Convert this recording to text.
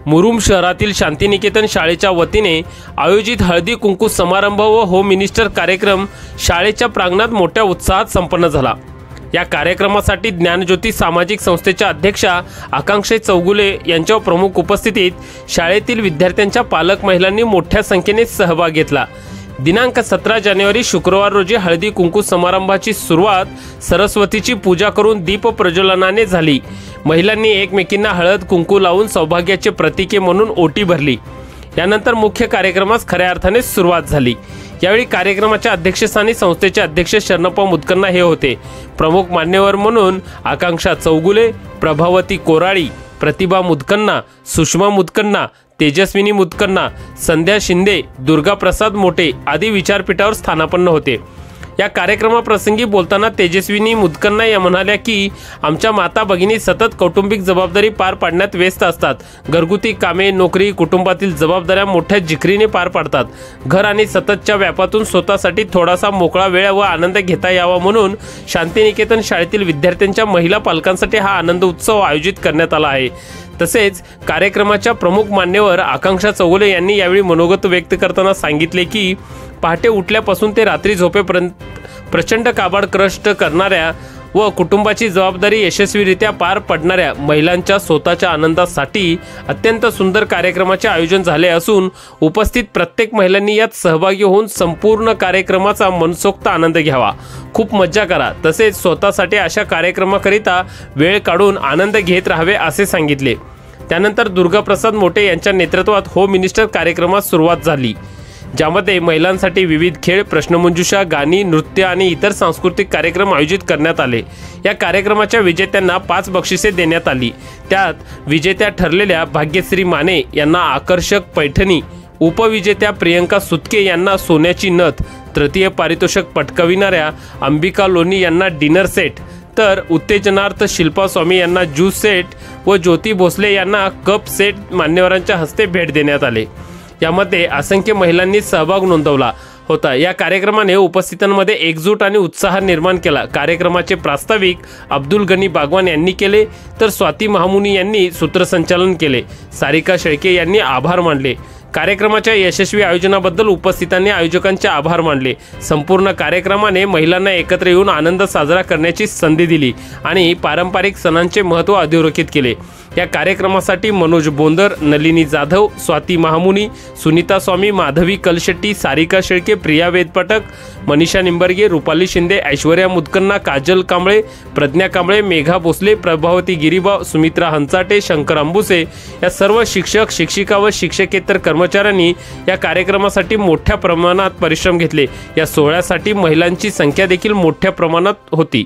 मुरुम शहरातील शांतिनिकेतन शाळेच्या वतीने आयोजित हळदी कुंकू समारंभ व होम मिनिस्टर कार्यक्रम शाळेच्या प्रांगणात मोठ्या उत्साहात संपन्न झाला। या कार्यक्रमासाठी ज्ञानज्योती सामाजिक संस्थेच्या अध्यक्षा आकांक्षा चौगुले यांच्या प्रमुख उपस्थितीत शाळेतील विद्यार्थ्यांच्या पालक महिलांनी मोठ्या संख्येने सहभाग घेतला। दिनांक 17 जानेवारी शुक्रवार रोजी हळदी कुंकू समारंभाची सुरुवात सरस्वतीची पूजा करून दीप प्रज्वलनाने झाली। महिलांनी एकमेकींना हळद कुंकू लावून सौभाग्याचे प्रतीके म्हणून ओटी भरली। यानंतर मुख्य कार्यक्रमास खऱ्या अर्थाने सुरुवात झाली। यावेळी कार्यक्रमाच्या अध्यक्षस्थानी संस्थेचे अध्यक्ष शरणप्पा मुदकन्ना हे होते। प्रमुख मान्यवर म्हणून आकांक्षा चौगुले, प्रभावती कोराळी, प्रतिभा मुदकन्ना, सुषमा मुदकन्ना, तेजस्विनी मुदकन्ना, संध्या शिंदे, दुर्गा प्रसाद मोटे आदी विचारपीठावर स्थानापन्न होते। या कार्यक्रमाप्रसंगी बोलताना तेजस्विनी मुदकन्ना या म्हणाल्या की आमच्या माता भगिनी सतत कौटुंबिक जबाबदारी पार पाडण्यात व्यस्त असतात। घरगुती कामे, नोकरी, कुटुंबातील जबाबदाऱ्या मोठ्या जिकरीने पार पाडतात। घर आणि सततच्या व्यापातून स्वतःसाठी थोडासा मोकळा वेळ व आनंद घेता यावा म्हणून शांतिनिकेतन शाळेतील विद्यार्थ्यांच्या महिला पालकांसाठी हा आनंद उत्सव आयोजित करण्यात आला आहे। तसेच कार्यक्रमाच्या प्रमुख मान्यवर आकांक्षा चौगुले यांनी यावेळी मनोगत व्यक्त करताना सांगितले की पहाटे उठल्यापासून ते रात्री झोपेपर्यंत प्रचंड काबाड कष्ट करणाऱ्या व कुटुंबाची जबाबदारी यशस्वीरित्या पार पडणाऱ्या महिलांच्या स्वतःच्या आनंदासाठी अत्यंत सुंदर कार्यक्रमाचे आयोजन झाले असून उपस्थित प्रत्येक महिलांनी यात सहभागी होऊन संपूर्ण कार्यक्रमाचा मनसोक्त आनंद घ्यावा, खूप मज्जा करा, तसेच स्वतःसाठी अशा कार्यक्रमाकरिता वेळ काढून आनंद घेत राहावे असे सांगितले। त्यानंतर दुर्गा प्रसाद मोटे यांच्या नेतृत्वात होम मिनिस्टर कार्यक्रमास सुरुवात झाली, ज्यामध्ये महिलांसाठी विविध खेळ, प्रश्नमंजुषा, गाणी, नृत्य आणि इतर सांस्कृतिक कार्यक्रम आयोजित करण्यात आले। या कार्यक्रमाच्या विजेत्यांना 5 बक्षिसे देण्यात आली। त्यात विजेत्या ठरलेल्या भाग्यश्री माने यांना आकर्षक पैठणी, उपविजेत्या प्रियंका सुतके यांना सोन्याची नथ, तृतीय पारितोषिक पटकाविणाऱ्या अंबिका लोणी यांना डिनर सेट, तर उत्तेजनार्थ शिल्पा स्वामी यांना ज्यूस सेट व ज्योती भोसले यांना कप सेट मान्यवरांच्या हस्ते भेट देण्यात आले। यामध्ये असंख्य महिलांनी सहभाग नोंदवला होता। या कार्यक्रमाने उपस्थितांमध्ये एकजूट आणि उत्साह निर्माण केला। कार्यक्रमाचे प्रास्ताविक अब्दुल गनी बागवान यांनी केले, तर स्वाती महामुनी यांनी सूत्रसंचालन केले। सारिका शेळके यांनी आभार मानले। कार्यक्रमाच्या यशस्वी आयोजनाबद्दल उपस्थितांनी आयोजकांचे आभार मानले। संपूर्ण कार्यक्रमाने महिलांना एकत्र येऊन आनंद साजरा करण्याची संधी दिली आणि पारंपरिक सणांचे महत्त्व अधोरेखित केले। या कार्यक्रमासाठी मनोज बोंदर, नलिनी जाधव, स्वाती महामुनी, सुनीता स्वामी, माधवी कलशेट्टी, सारिका शेळके, प्रिया वेदपाठक, मनीषा निंबर्गे, रुपाली शिंदे, ऐश्वर्या मुदकन्ना, काजल कांबळे, प्रज्ञा कांबळे, मेघा भोसले, प्रभावती गिरीबाव, सुमित्रा हंचाटे, शंकर अंबुसे या सर्व शिक्षक, शिक्षिका व शिक्षकेतर कर्मचाऱ्यांनी या कार्यक्रमासाठी मोठ्या प्रमाणात परिश्रम घेतले। या सोहळ्यासाठी महिलांची संख्या देखील मोठ्या प्रमाणात होती।